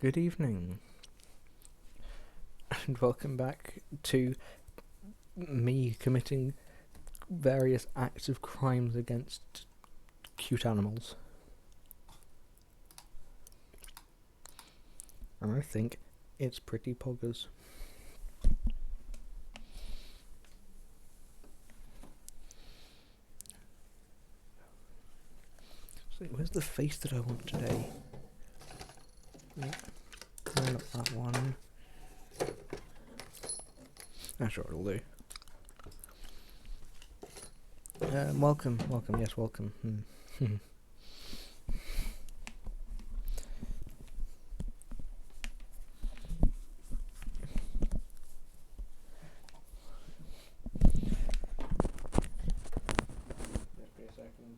Good evening, and welcome back to me committing various acts of crimes against cute animals. And I think it's pretty poggers. So where's the face that I want today? No, not that one. Sure, it'll do. Welcome, yes, welcome. Just be a second.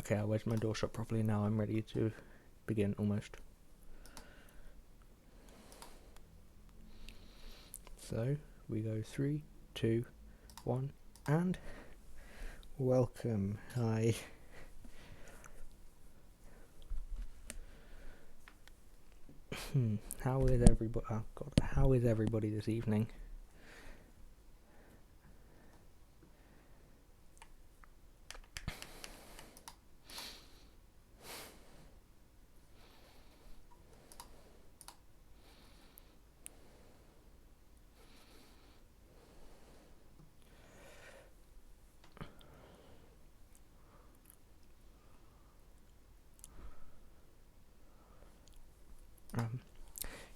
Okay, I wedged my door shut properly now. I'm ready to begin almost. So we go 3, 2, 1, and welcome. Hi. How is everybody? Oh God, how is everybody this evening?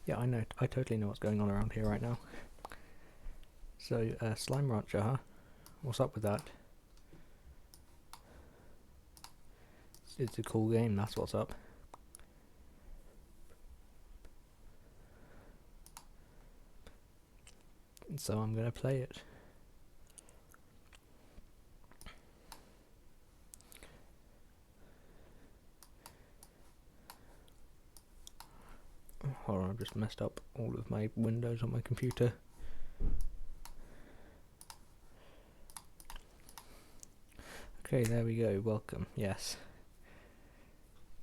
Yeah, I know. I totally know what's going on around here right now. So, Slime Rancher, huh? What's up with that? It's a cool game, that's what's up. So I'm gonna play it. Hold on, I've just messed up all of my windows on my computer. Okay, there we go. Welcome. Yes.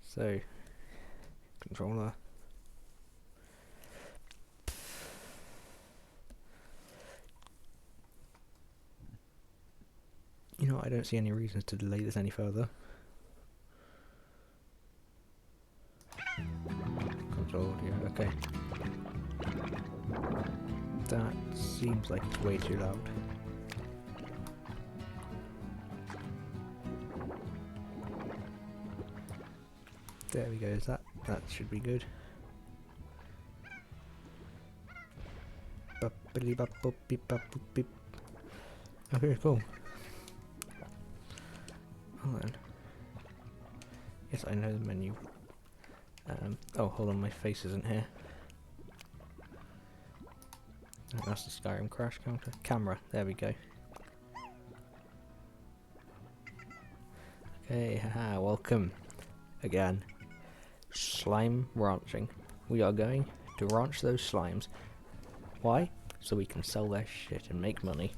So, controller. You know, I don't see any reasons to delay this any further. Control audio, okay. That seems like it's way too loud. There we go, that should be good. Okay, cool. Hold on. Yes, I know the menu. Oh, hold on, my face isn't here. Oh, that's the Skyrim crash counter. Camera, there we go. Okay, haha, welcome. Again. Slime ranching. We are going to ranch those slimes. Why? So we can sell their shit and make money.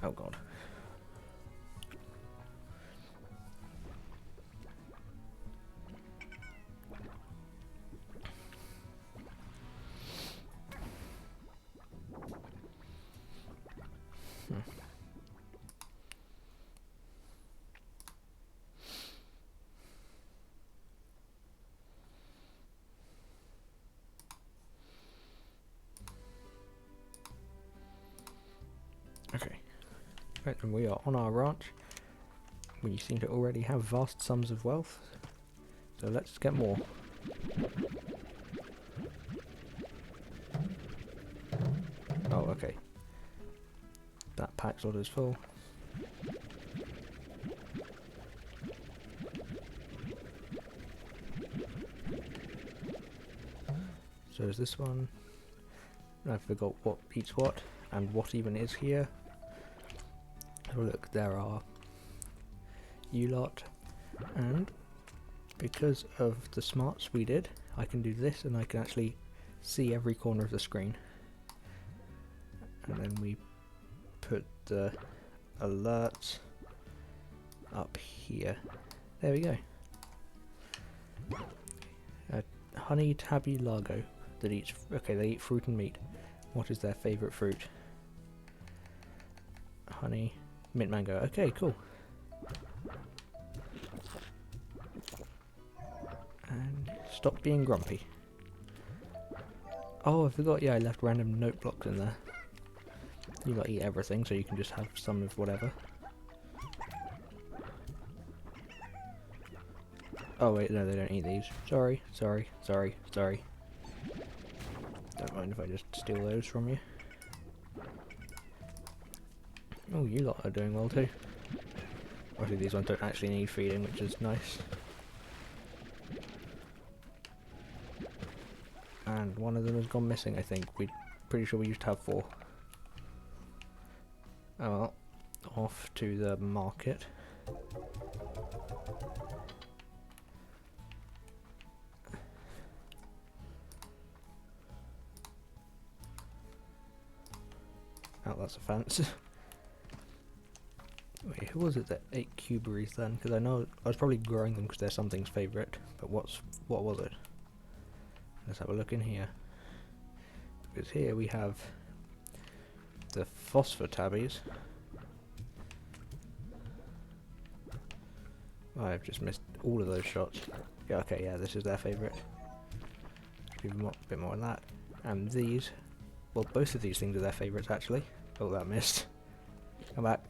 Oh God. Okay. Right, and we are on our ranch. We seem to already have vast sums of wealth, so let's get more. Oh, okay. That pack slot is full. So is this one. I forgot what beats what, and what even is here. Oh look, there are you lot, and because of the smarts we did, I can do this and I can actually see every corner of the screen. And then we put the alerts up here. There we go. Honey tabby largo that eats. Okay, they eat fruit and meat. What is their favourite fruit? Honey, mint mango. Okay, cool. And stop being grumpy. Oh, I forgot. Yeah, I left random note blocks in there. You lot eat everything, so you can just have some of whatever. Oh wait, no, they don't eat these. Sorry. Don't mind if I just steal those from you. Oh, you lot are doing well too. Obviously these ones don't actually need feeding, which is nice. And one of them has gone missing, I think. We're pretty sure we used to have 4. Oh well, off to the market. Oh, that's a fence. Wait, who was it that ate cuberries then? Because I know I was probably growing them because they're something's favourite. But what was it? Let's have a look in here. Because here we have the phosphor tabbies. Oh, I've just missed all of those shots. Yeah, okay, yeah, this is their favourite. Give them a bit more than that. And these, well, both of these things are their favourites actually. Oh, that missed. Come back.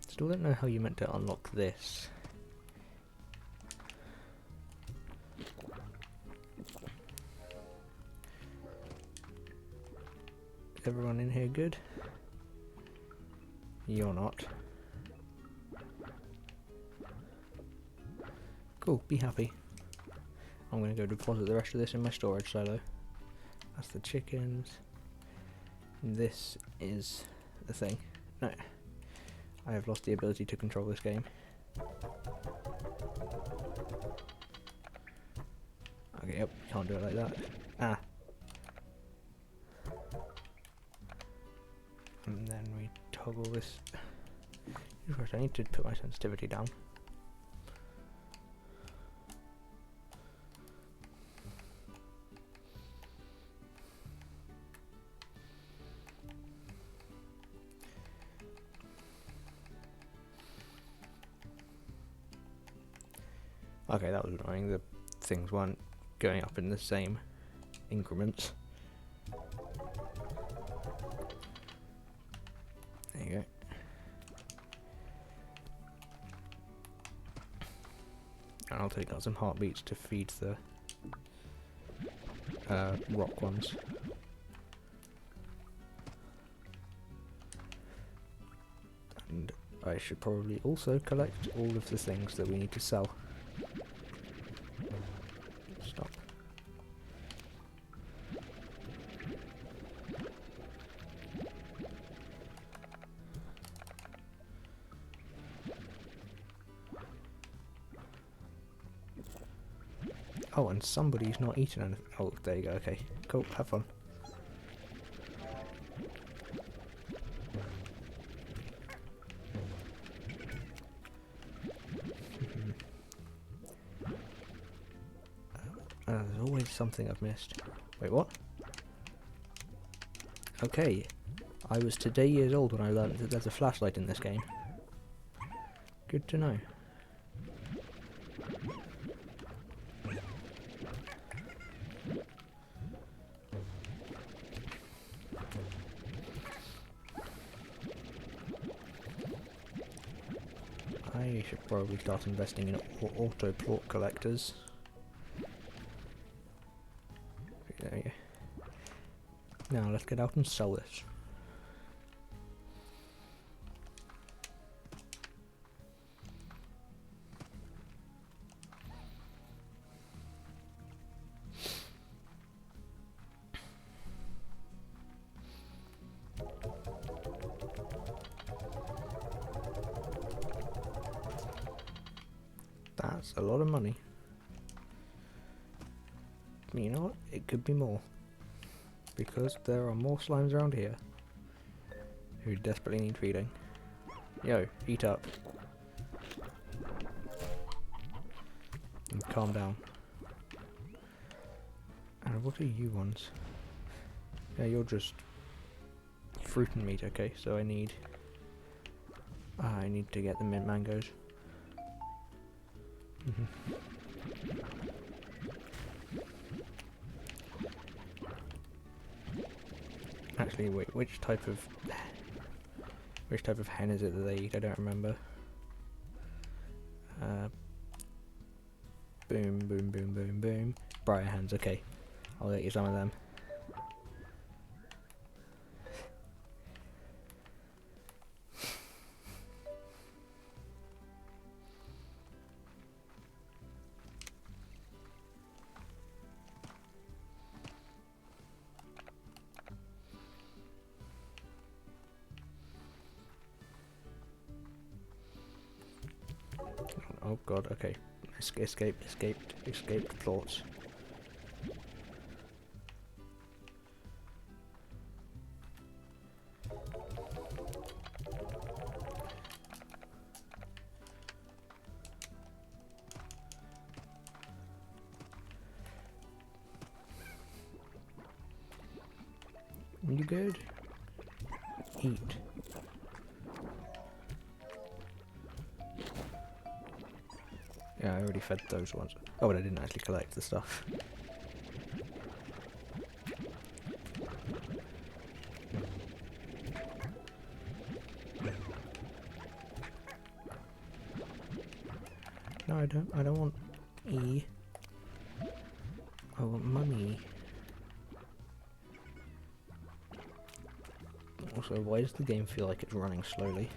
Still don't know how you meant to unlock this. Is everyone in here good? You're not. Cool, be happy. I'm going to go deposit the rest of this in my storage silo. That's the chickens. This is the thing. No. I have lost the ability to control this game. Okay, yep, can't do it like that. Ah. And then we toggle this. First, I need to put my sensitivity down. Okay, that was annoying. The things weren't going up in the same increments. There you go. And I'll take out some heartbeats to feed the rock ones. And I should probably also collect all of the things that we need to sell. Stop. Oh, and somebody's not eaten anything. Oh, there you go, okay. Cool, have fun. There's always something I've missed. Wait, what? Okay, I was today years old when I learned that there's a flashlight in this game. Good to know. should probably start investing in auto plort collectors. There you go. Now let's get out and sell this. That's a lot of money. But you know what? It could be more. Because there are more slimes around here who desperately need feeding. Yo, eat up. And calm down. And what are you ones? Yeah, you're just fruit and meat, okay, so I need to get the mint mangoes. Actually, wait, which type of hen is it that they eat? I don't remember. Boom, boom, boom, boom, boom. Briar hens, okay. I'll get you some of them. Oh god, okay. Escaped thoughts. You good? Eat. Yeah, I already fed those ones. Oh, but I didn't actually collect the stuff. No, I don't want E. I want money. Also, why does the game feel like it's running slowly?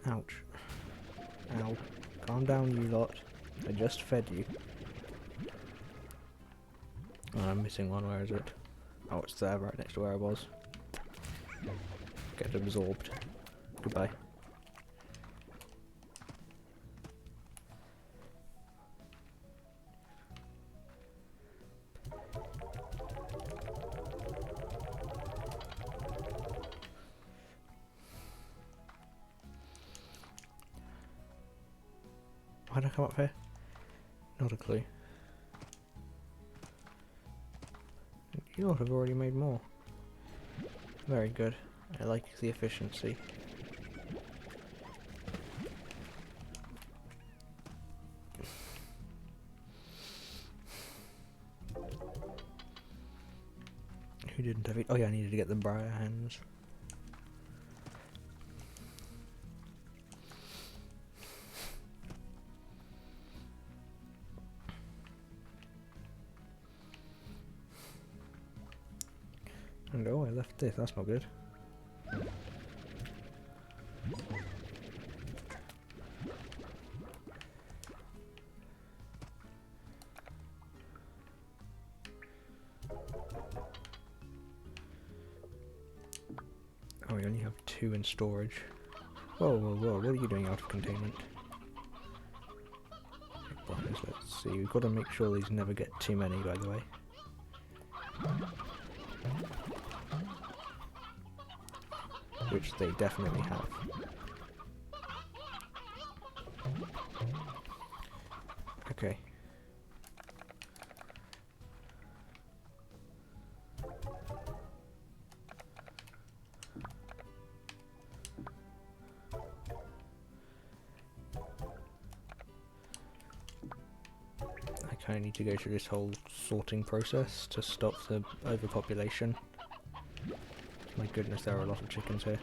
Ouch. Ow. Calm down, you lot. I just fed you. Oh, I'm missing one. Where is it? Oh, it's there, right next to where I was. Get absorbed. Goodbye. Why'd I come up here? Not a clue. You lot have already made more. Very good. I like the efficiency. Who didn't have it? Oh yeah, I needed to get the briar hens. And oh, I left this, that's not good. Oh, we only have 2 in storage. Whoa, whoa, whoa, what are you doing out of containment? Let's see, we've got to make sure these never get too many, by the way. Which they definitely have. Okay. I kind of need to go through this whole sorting process to stop the overpopulation. My goodness, there are a lot of chickens here.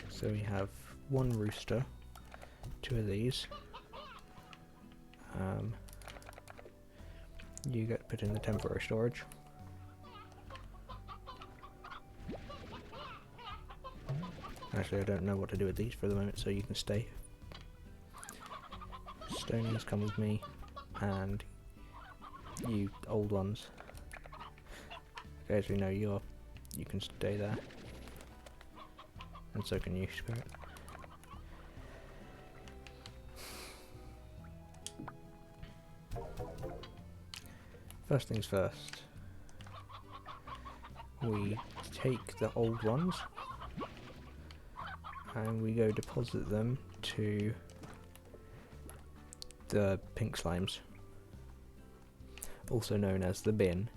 So we have one rooster, 2 of these. You get put in the temporary storage. Actually, I don't know what to do with these for the moment, so you can stay. Stonies, come with me, and you old ones. Okay, as we know, you can stay there, and so can you, Spirit. First things first, we take the old ones and we go deposit them to the pink slimes, also known as the bin.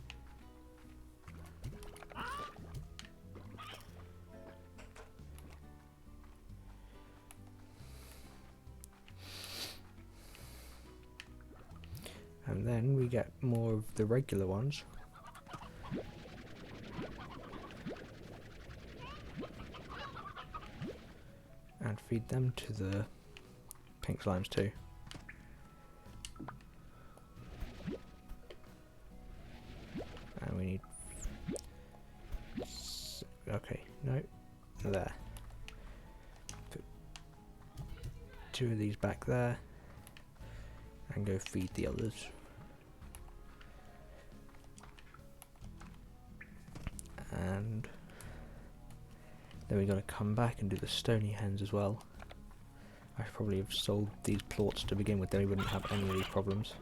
And then we get more of the regular ones. And feed them to the pink slimes too. And we need... okay, no, there. Put 2 of these back there. And go feed the others. And then we gotta come back and do the stony hens as well. I should probably have sold these plots to begin with, then we wouldn't have any of these problems.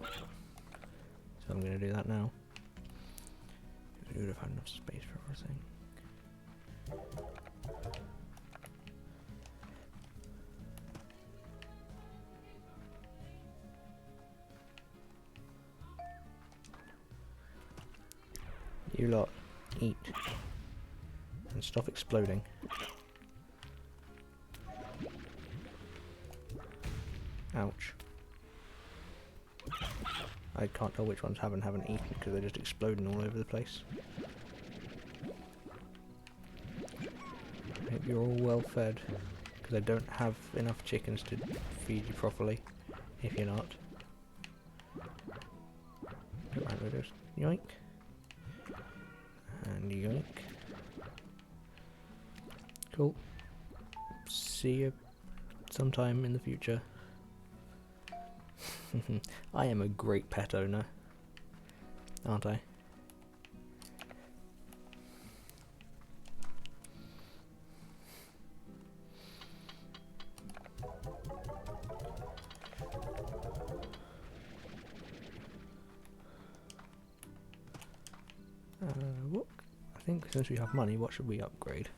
So I'm gonna do that now. We would have had enough space for everything. You lot, eat. And stop exploding. Ouch. I can't tell which ones haven't eaten because they're just exploding all over the place. I hope you're all well fed, because I don't have enough chickens to feed you properly, if you're not. Right, we'll just yoink. And yoink. Cool. See you sometime in the future. I am a great pet owner, aren't I? What? I think since we have money, what should we upgrade?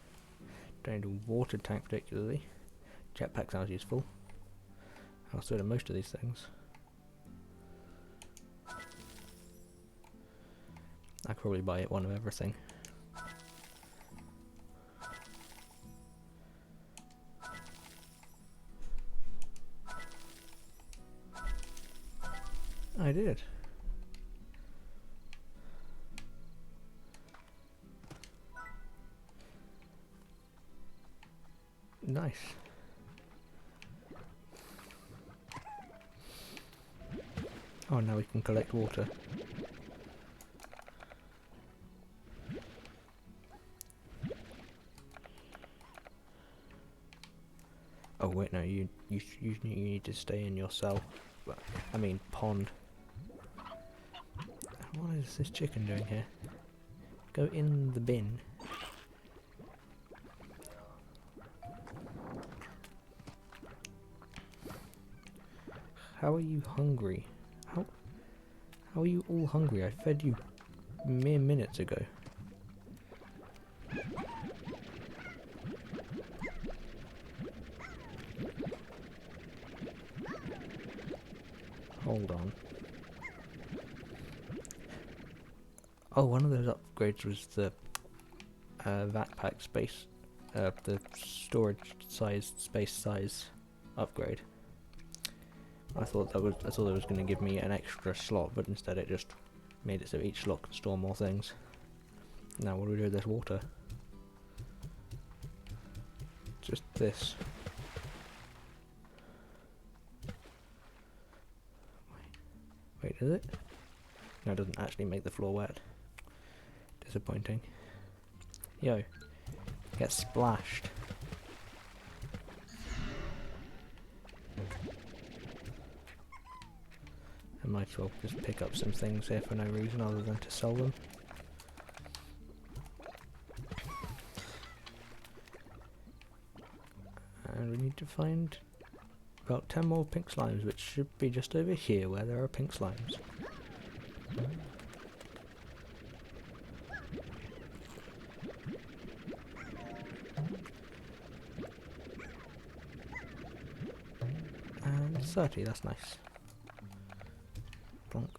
Don't need a water tank particularly. Jetpack sounds useful. I'll sort of most of these things. I could probably buy one of everything. I did. Nice. Oh, now we can collect water. Oh wait, no, you need to stay in your cell. I mean pond. What is this chicken doing here? Go in the bin. How are you hungry? How are you all hungry? I fed you mere minutes ago. Hold on. Oh, one of those upgrades was the vat pack space the storage size, space size upgrade. I thought it was going to give me an extra slot, but instead it just made it so each slot could store more things. Now what do we do with this water? Just this. Wait, does it? No, it doesn't actually make the floor wet. Disappointing. Yo, get splashed. I might as well just pick up some things here for no reason other than to sell them. And we need to find about 10 more pink slimes, which should be just over here where there are pink slimes. And 30, that's nice. Plonk.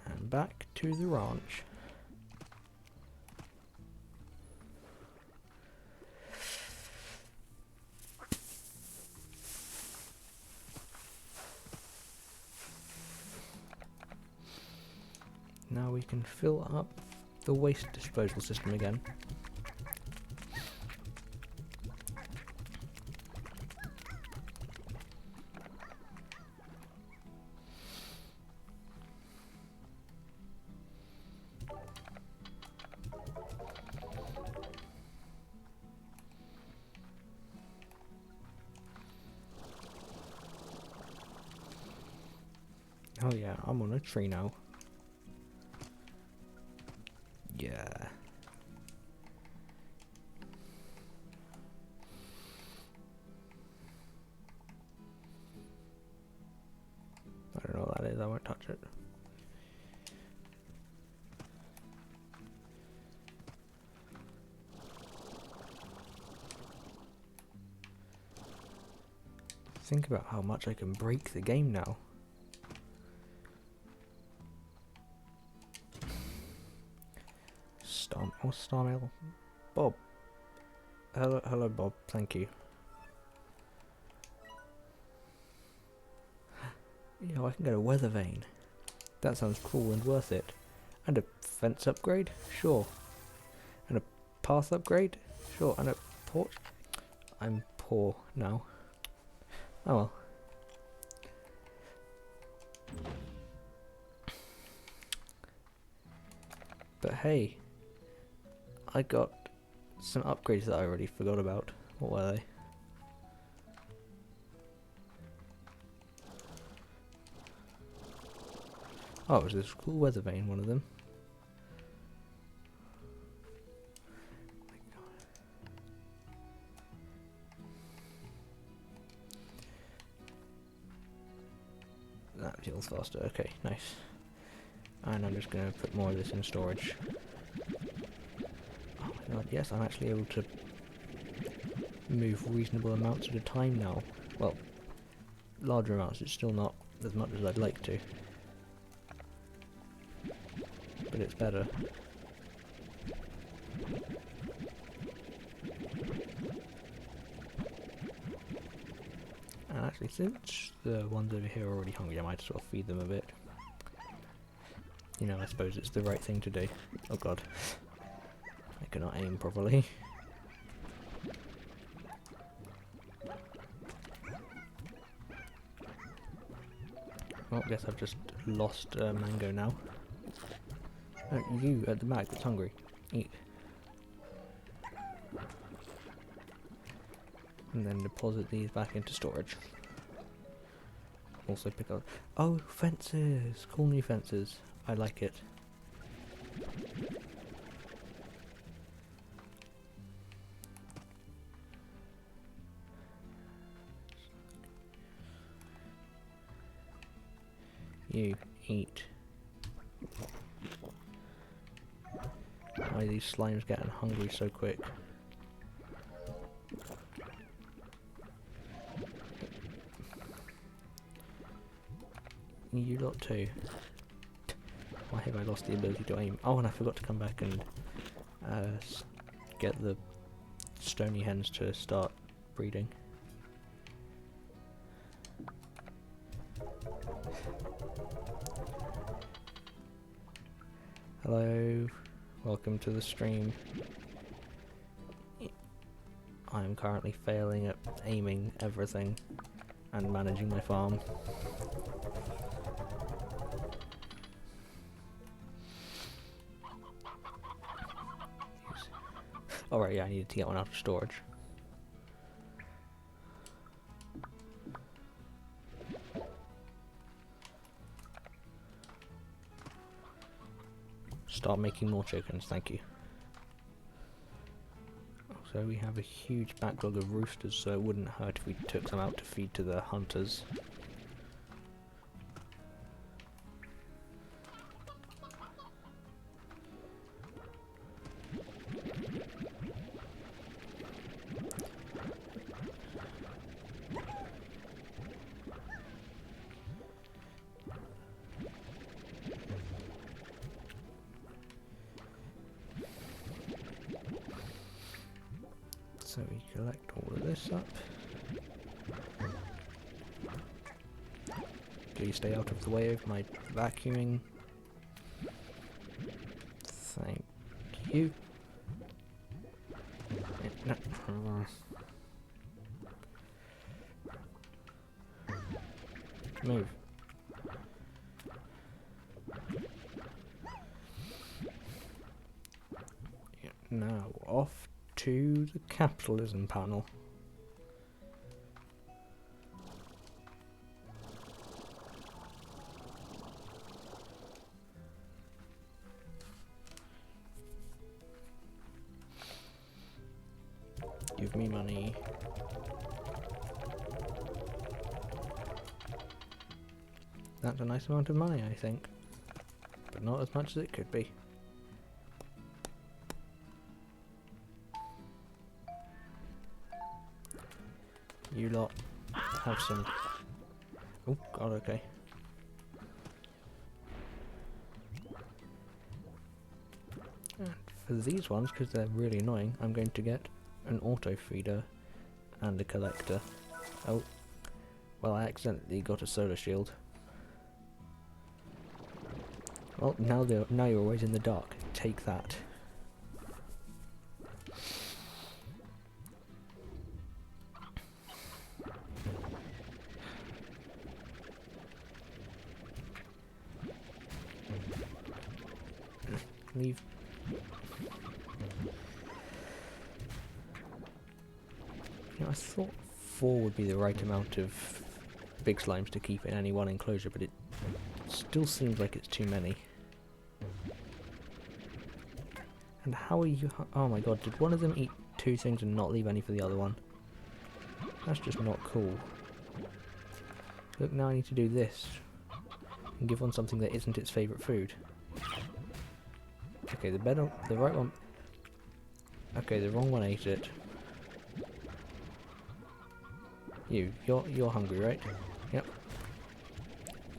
And back to the ranch. Now we can fill up the waste disposal system again. Oh yeah, I'm on a tree now. Yeah. I don't know what that is, I won't touch it. Think about how much I can break the game now. Star mail. Bob. Hello Bob, thank you. You know, I can get a weather vane. That sounds cool and worth it. And a fence upgrade? Sure. And a path upgrade? Sure. And a porch? I'm poor now. Oh well. But hey, I got some upgrades that I already forgot about. What were they? Oh, it was this cool weather vane, one of them. That heals faster. Okay, nice. And I'm just going to put more of this in storage. Oh my god, yes, I'm actually able to move reasonable amounts at a time now. Well, larger amounts, it's still not as much as I'd like to. But it's better. And actually, since the ones over here are already hungry, I might as well feed them a bit. You know, I suppose it's the right thing to do. Oh god. I cannot aim properly. Well, I guess I've just lost mango now. Oh, you at the back that's hungry. Eat. And then deposit these back into storage. Also pick up... Oh, fences! Cool new fences. I like it. You eat. Why are these slimes getting hungry so quick? You lot too. Why have I lost the ability to aim? Oh, and I forgot to come back and get the stony hens to start breeding. Hello, welcome to the stream. I am currently failing at aiming everything and managing my farm. Alright, yeah, I needed to get one out of storage. Start making more chickens, thank you. So we have a huge backlog of roosters, so it wouldn't hurt if we took them out to feed to the hunters. So we collect all of this up. Please stay out of the way of my vacuuming. Thank you. No. Move. Yeah, now off to the capitalism panel. Give me money. That's a nice amount of money, I think. But not as much as it could be. You lot have some... Oh god, okay. And for these ones, because they're really annoying, I'm going to get an auto feeder and a collector. Oh, well, I accidentally got a solar shield. Well, now you're always in the dark. Take that. Leave. You know, I thought 4 would be the right amount of big slimes to keep in any one enclosure, but it still seems like it's too many. And how are you... Oh my god, did one of them eat 2 things and not leave any for the other one? That's just not cool. Look, now I need to do this. And give one something that isn't its favourite food. Okay, the right one... Okay, the wrong one ate it. You're hungry, right? Yep.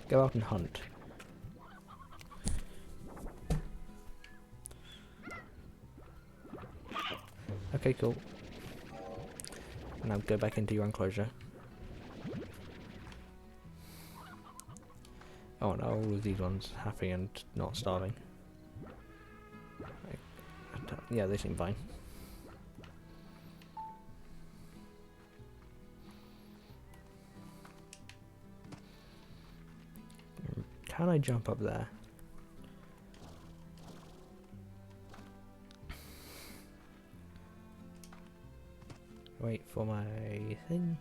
Go out and hunt. Okay, cool. Now go back into your enclosure. Oh no, all of these ones happy and not starving. Yeah, they seem fine. Can I jump up there? Wait for my thing.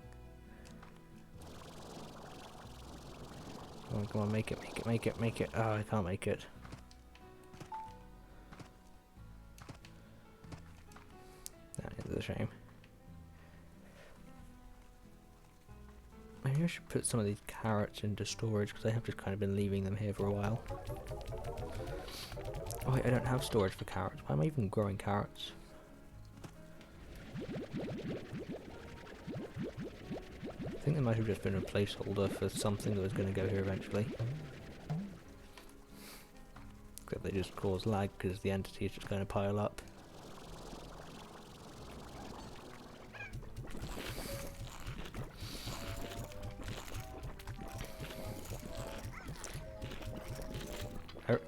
Come on, make it. Oh, I can't make it. That is a shame. Maybe I should put some of these carrots into storage, because I have just kind of been leaving them here for a while. Oh wait, I don't have storage for carrots. Why am I even growing carrots? I think there might have just been a placeholder for something that was going to go here eventually. they just cause lag because the entity is just going to pile up.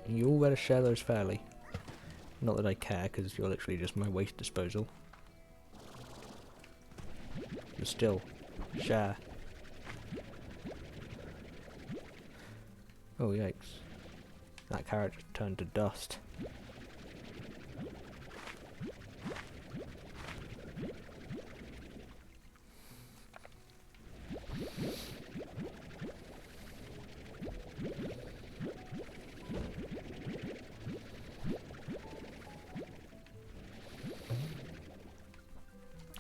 You all better share those fairly. Not that I care, because you're literally just my waste disposal. But still, share. Oh yikes. That carrot just turned to dust.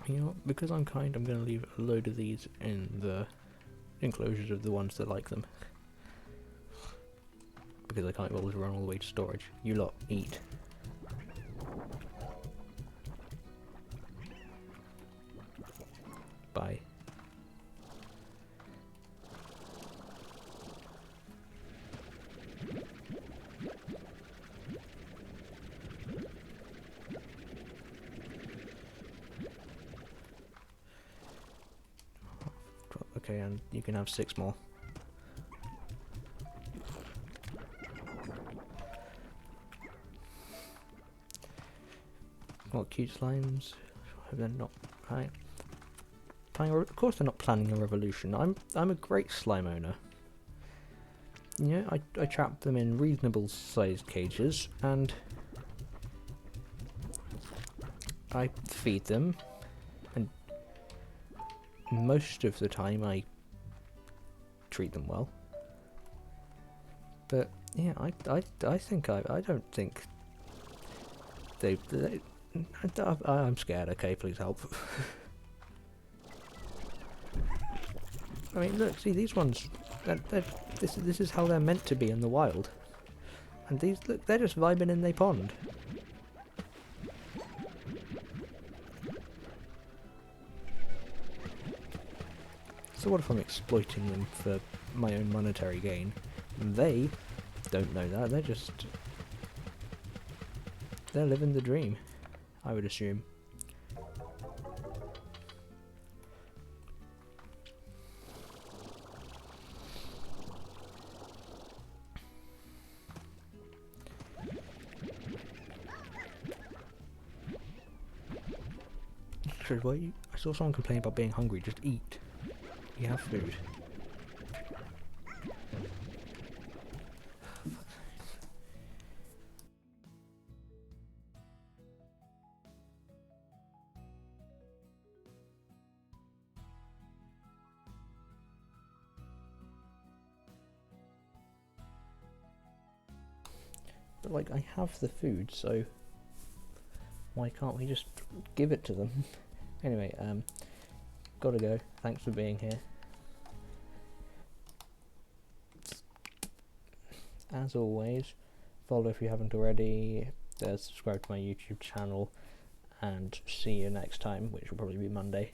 You know what, because I'm kind, I'm going to leave a load of these in the enclosures of the ones that like them. Because I can't always run all the way to storage. You lot, eat. Bye. Okay, and you can have 6 more. What cute slimes? They're not right. Of course, they're not planning a revolution. I'm a great slime owner. You know, I trap them in reasonable sized cages and I feed them, and most of the time I treat them well. But yeah, I think I don't think they I'm scared. Okay, please help. I mean, look, see these ones. This is how they're meant to be in the wild. And these, look, they're just vibing in their pond. So what if I'm exploiting them for my own monetary gain? And they don't know that. They're living the dream, I would assume. I saw someone complain about being hungry. Just eat. You have food. But like, I have the food, so why can't we just give it to them? Anyway, gotta go. Thanks for being here. As always, follow if you haven't already, subscribe to my YouTube channel, and see you next time, which will probably be Monday.